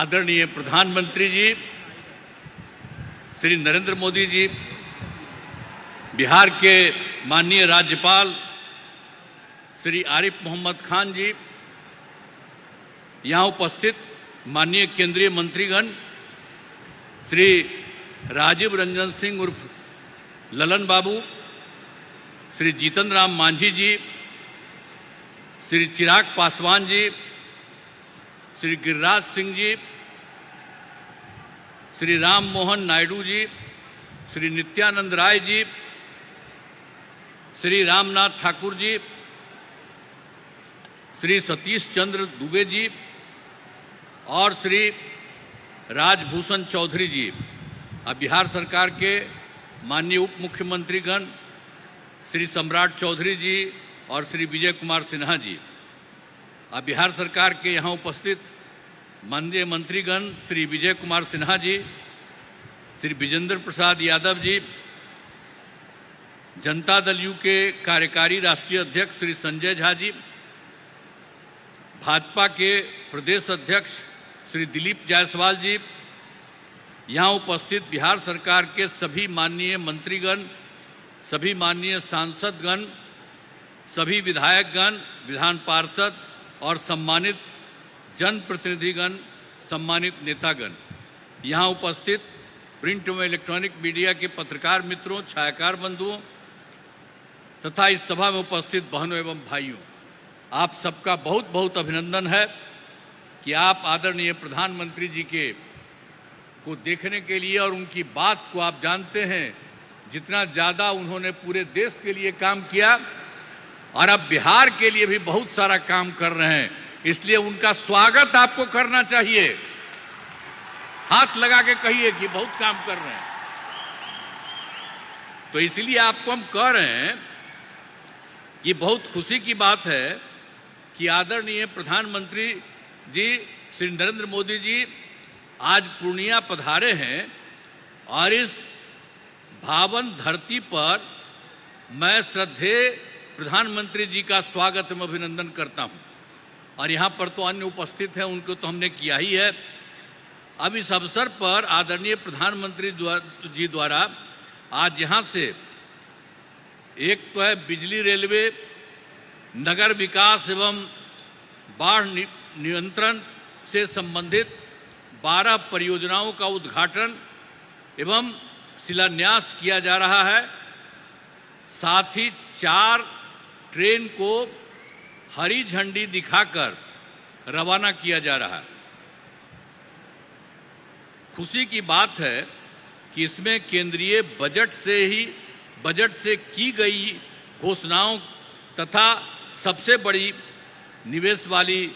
आदरणीय प्रधानमंत्री जी श्री नरेंद्र मोदी जी, बिहार के माननीय राज्यपाल श्री आरिफ मोहम्मद खान जी, यहाँ उपस्थित माननीय केंद्रीय मंत्रीगण श्री राजीव रंजन सिंह उर्फ ललन बाबू, श्री जीतन राम मांझी जी, श्री चिराग पासवान जी, श्री गिरिराज सिंह जी, श्री राम मोहन नायडू जी, श्री नित्यानंद राय जी, श्री रामनाथ ठाकुर जी, श्री सतीश चंद्र दुबे जी और श्री राजभूषण चौधरी जी, अब बिहार सरकार के माननीय उप मुख्यमंत्रीगण श्री सम्राट चौधरी जी और श्री विजय कुमार सिन्हा जी, अब बिहार सरकार के यहाँ उपस्थित माननीय मंत्रीगण श्री विजय कुमार सिन्हा जी, श्री विजेंद्र प्रसाद यादव जी, जनता दल यू के कार्यकारी राष्ट्रीय अध्यक्ष श्री संजय झा जी, भाजपा के प्रदेश अध्यक्ष श्री दिलीप जायसवाल जी, यहाँ उपस्थित बिहार सरकार के सभी माननीय मंत्रीगण, सभी माननीय सांसदगण, सभी विधायकगण, विधान पार्षद और सम्मानित जनप्रतिनिधिगण, सम्मानित नेतागण, यहाँ उपस्थित प्रिंट एवं इलेक्ट्रॉनिक मीडिया के पत्रकार मित्रों, छायाकार बंधुओं तथा इस सभा में उपस्थित बहनों एवं भाइयों, आप सबका बहुत बहुत अभिनंदन है कि आप आदरणीय प्रधानमंत्री जी को देखने के लिए और उनकी बात को आप जानते हैं जितना ज़्यादा उन्होंने पूरे देश के लिए काम किया और अब बिहार के लिए भी बहुत सारा काम कर रहे हैं, इसलिए उनका स्वागत आपको करना चाहिए। हाथ लगा के कहिए कि बहुत काम कर रहे हैं। तो इसलिए आपको हम कह रहे हैं कि बहुत खुशी की बात है कि आदरणीय प्रधानमंत्री जी श्री नरेंद्र मोदी जी आज पूर्णिया पधारे हैं और इस भावन धरती पर मैं श्रद्धेय प्रधानमंत्री जी का स्वागत एवं अभिनंदन करता हूं। और यहाँ पर तो अन्य उपस्थित हैं, उनको तो हमने किया ही है। अब इस अवसर पर आदरणीय प्रधानमंत्री जी द्वारा आज यहाँ से एक तो है बिजली रेलवे, नगर विकास एवं बाढ़ नियंत्रण से संबंधित 12 परियोजनाओं का उद्घाटन एवं शिलान्यास किया जा रहा है। साथ ही 4 ट्रेन को हरी झंडी दिखाकर रवाना किया जा रहा है। खुशी की बात है कि इसमें केंद्रीय बजट से की गई घोषणाओं तथा सबसे बड़ी निवेश वाली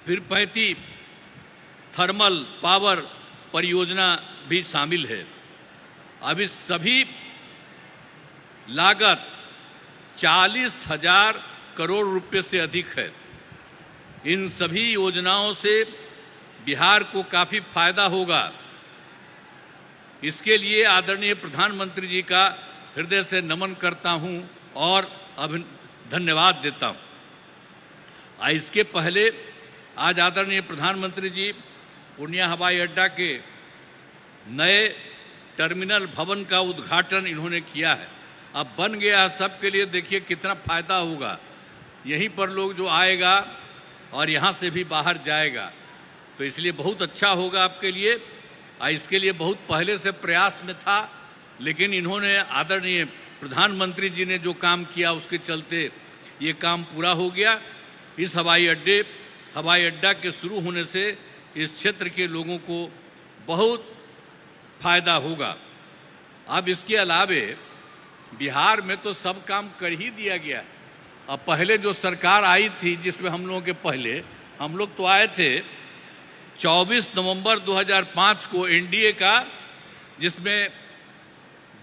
पीरपैंती थर्मल पावर परियोजना भी शामिल है। अब इस सभी लागत 40,000 करोड़ रुपए से अधिक है। इन सभी योजनाओं से बिहार को काफी फायदा होगा। इसके लिए आदरणीय प्रधानमंत्री जी का हृदय से नमन करता हूं और धन्यवाद देता हूं। इसके पहले आज आदरणीय प्रधानमंत्री जी पूर्णिया हवाई अड्डा के नए टर्मिनल भवन का उद्घाटन इन्होंने किया है। अब बन गया सबके लिए, देखिए कितना फायदा होगा। यहीं पर लोग जो आएगा और यहाँ से भी बाहर जाएगा, तो इसलिए बहुत अच्छा होगा आपके लिए। इसके लिए बहुत पहले से प्रयास में था, लेकिन इन्होंने आदरणीय प्रधानमंत्री जी ने जो काम किया उसके चलते ये काम पूरा हो गया। इस हवाई अड्डा के शुरू होने से इस क्षेत्र के लोगों को बहुत फायदा होगा। अब इसके अलावे बिहार में तो सब काम कर ही दिया गया है। अब पहले जो सरकार आई थी, जिसमें हम लोगों के पहले हम लोग तो आए थे 24 नवंबर 2005 को एनडीए का, जिसमें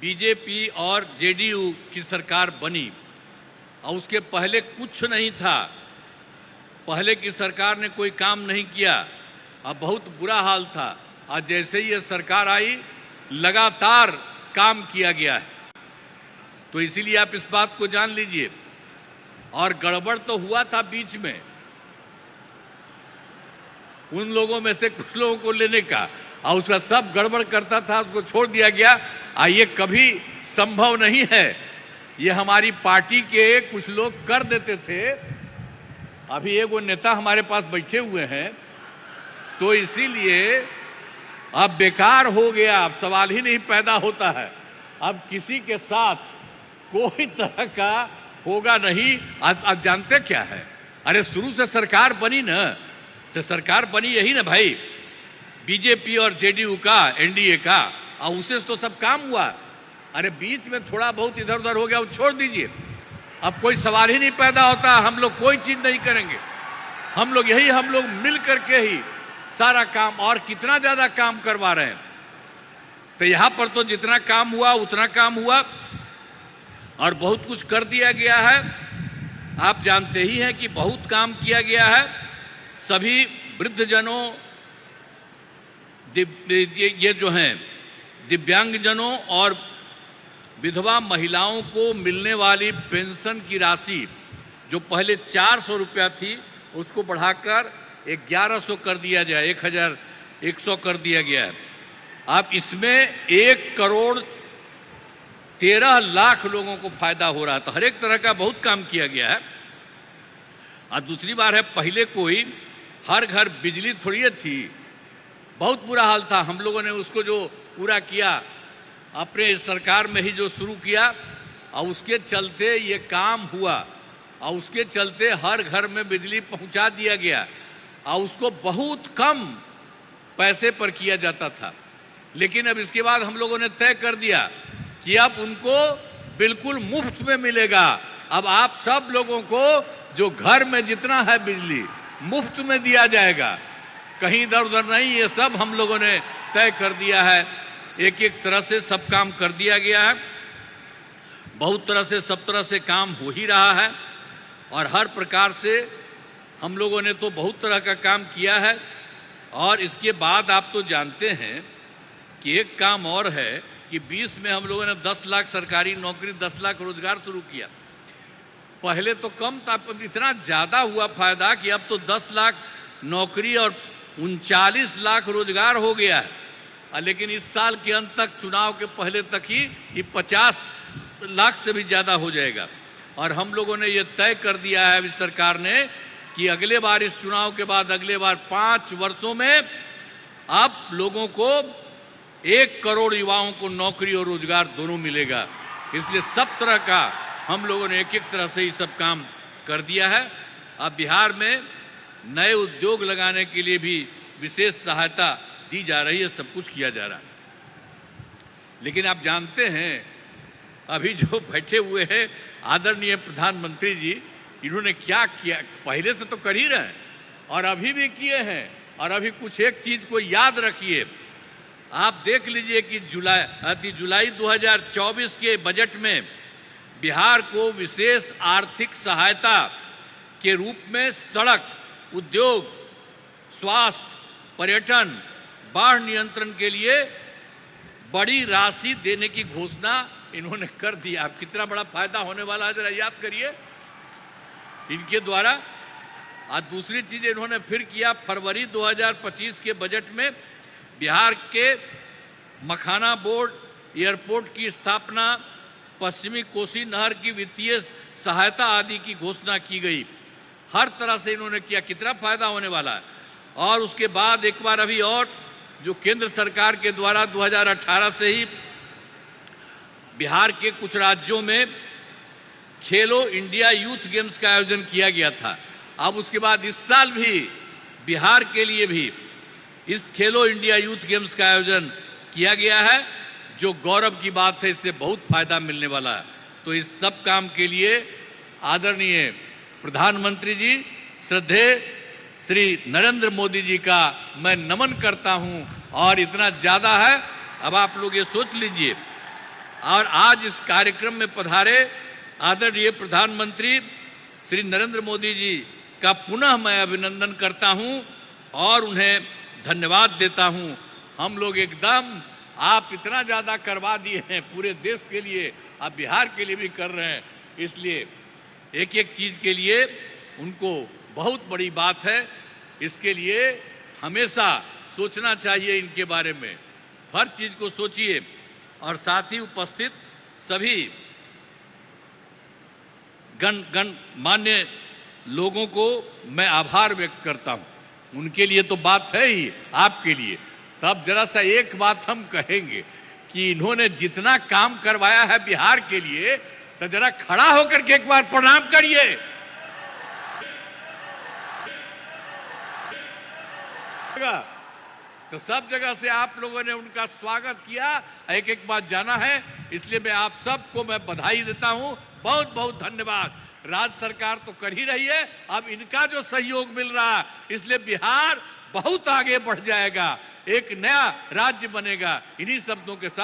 बीजेपी और जेडीयू की सरकार बनी और उसके पहले कुछ नहीं था। पहले की सरकार ने कोई काम नहीं किया, अब बहुत बुरा हाल था। आज जैसे ही ये सरकार आई लगातार काम किया गया है। तो इसीलिए आप इस बात को जान लीजिए। और गड़बड़ तो हुआ था बीच में, उन लोगों में से कुछ लोगों को लेने का, और उसका सब गड़बड़ करता था, उसको छोड़ दिया गया। ये कभी संभव नहीं है, ये हमारी पार्टी के कुछ लोग कर देते थे। अभी एक वो नेता हमारे पास बैठे हुए हैं, तो इसीलिए अब बेकार हो गया, अब सवाल ही नहीं पैदा होता है। अब किसी के साथ कोई तरह का होगा नहीं। अब जानते क्या है, अरे शुरू से सरकार बनी ना, तो सरकार बनी यही ना भाई, बीजेपी और जेडीयू का, एनडीए का, और उससे तो सब काम हुआ। अरे बीच में थोड़ा बहुत इधर उधर हो गया, वो छोड़ दीजिए, अब कोई सवाल ही नहीं पैदा होता। हम लोग कोई चीज नहीं करेंगे, हम लोग मिल करके ही सारा काम, और कितना ज्यादा काम करवा रहे हैं। तो यहां पर तो जितना काम हुआ उतना काम हुआ, और बहुत कुछ कर दिया गया है। आप जानते ही हैं कि बहुत काम किया गया है। सभी वृद्धजनों, ये जो हैं दिव्यांगजनों और विधवा महिलाओं को मिलने वाली पेंशन की राशि जो पहले 400 रुपया थी, उसको बढ़ाकर 1100 कर दिया जाए, 1100 कर दिया गया है। अब इसमें 1,13,00,000 लोगों को फायदा हो रहा था। हर एक तरह का बहुत काम किया गया है। और दूसरी बात है, पहले कोई हर घर बिजली थोड़ी थी, बहुत बुरा हाल था। हम लोगों ने उसको जो पूरा किया, अपने सरकार में ही जो शुरू किया, और उसके चलते ये काम हुआ, और उसके चलते हर घर में बिजली पहुंचा दिया गया, और उसको बहुत कम पैसे पर किया जाता था। लेकिन अब इसके बाद हम लोगों ने तय कर दिया कि अब उनको बिल्कुल मुफ्त में मिलेगा। अब आप सब लोगों को जो घर में जितना है बिजली मुफ्त में दिया जाएगा, कहीं इधर उधर नहीं। ये सब हम लोगों ने तय कर दिया है। एक एक तरह से सब काम कर दिया गया है। बहुत तरह से सब तरह से काम हो ही रहा है, और हर प्रकार से हम लोगों ने तो बहुत तरह का काम किया है। और इसके बाद आप तो जानते हैं कि एक काम और है कि 20 में हम लोगों ने 10 लाख सरकारी नौकरी, 10 लाख रोजगार शुरू किया। पहले तो कम था, अब इतना ज्यादा हुआ फायदा कि अब तो 10 लाख नौकरी और 39 लाख रोजगार हो गया है। लेकिन इस साल के अंत तक, चुनाव के पहले तक ही ये 50 लाख से भी ज्यादा हो जाएगा। और हम लोगों ने ये तय कर दिया है अभी सरकार ने कि अगले बार, इस चुनाव के बाद अगले बार 5 वर्षों में आप लोगों को 1 करोड़ युवाओं को नौकरी और रोजगार दोनों मिलेगा। इसलिए सब तरह का हम लोगों ने एक एक तरह से ये सब काम कर दिया है। अब बिहार में नए उद्योग लगाने के लिए भी विशेष सहायता दी जा रही है, सब कुछ किया जा रहा है। लेकिन आप जानते हैं, अभी जो बैठे हुए हैं आदरणीय प्रधानमंत्री जी, इन्होंने क्या किया, पहले से तो कर ही रहे हैं और अभी भी किए हैं। और अभी कुछ एक चीज को याद रखिए, आप देख लीजिए कि जुलाई 2024 के बजट में बिहार को विशेष आर्थिक सहायता के रूप में सड़क, उद्योग, स्वास्थ्य, पर्यटन, बाढ़ नियंत्रण के लिए बड़ी राशि देने की घोषणा इन्होंने कर दिया। अब कितना बड़ा फायदा होने वाला है, जरा याद करिए इनके द्वारा। आज दूसरी चीज इन्होंने फिर किया, फरवरी 2025 के बजट में बिहार के मखाना बोर्ड एयरपोर्ट की स्थापना, पश्चिमी कोसी नहर की वित्तीय सहायता आदि की घोषणा की गई। हर तरह से इन्होंने किया, कितना फायदा होने वाला है। और उसके बाद एक बार अभी और जो केंद्र सरकार के द्वारा 2018 से ही बिहार के कुछ राज्यों में खेलो इंडिया यूथ गेम्स का आयोजन किया गया था। अब उसके बाद इस साल भी बिहार के लिए भी इस खेलो इंडिया यूथ गेम्स का आयोजन किया गया है, जो गौरव की बात है। इससे बहुत फायदा मिलने वाला है। तो इस सब काम के लिए आदरणीय प्रधानमंत्री जी, श्रद्धेय श्री नरेंद्र मोदी जी का मैं नमन करता हूं। और इतना ज्यादा है, अब आप लोग ये सोच लीजिए। और आज इस कार्यक्रम में पधारे आदरणीय प्रधानमंत्री श्री नरेंद्र मोदी जी का पुनः मैं अभिनंदन करता हूं और उन्हें धन्यवाद देता हूं। हम लोग एकदम, आप इतना ज्यादा करवा दिए हैं पूरे देश के लिए, आप बिहार के लिए भी कर रहे हैं। इसलिए एक एक चीज के लिए उनको बहुत बड़ी बात है। इसके लिए हमेशा सोचना चाहिए इनके बारे में, हर चीज को सोचिए। और साथ ही उपस्थित सभी गणमान्य लोगों को मैं आभार व्यक्त करता हूं। उनके लिए तो बात है ही, आपके लिए तब जरा सा एक बात हम कहेंगे कि इन्होंने जितना काम करवाया है बिहार के लिए, तो जरा खड़ा होकर के एक बार प्रणाम करिए। तो सब जगह से आप लोगों ने उनका स्वागत किया, एक एक बात जाना है, इसलिए मैं आप सबको मैं बधाई देता हूं। बहुत बहुत धन्यवाद। राज्य सरकार तो कर ही रही है, अब इनका जो सहयोग मिल रहा है, इसलिए बिहार बहुत आगे बढ़ जाएगा, एक नया राज्य बनेगा। इन्हीं शब्दों के साथ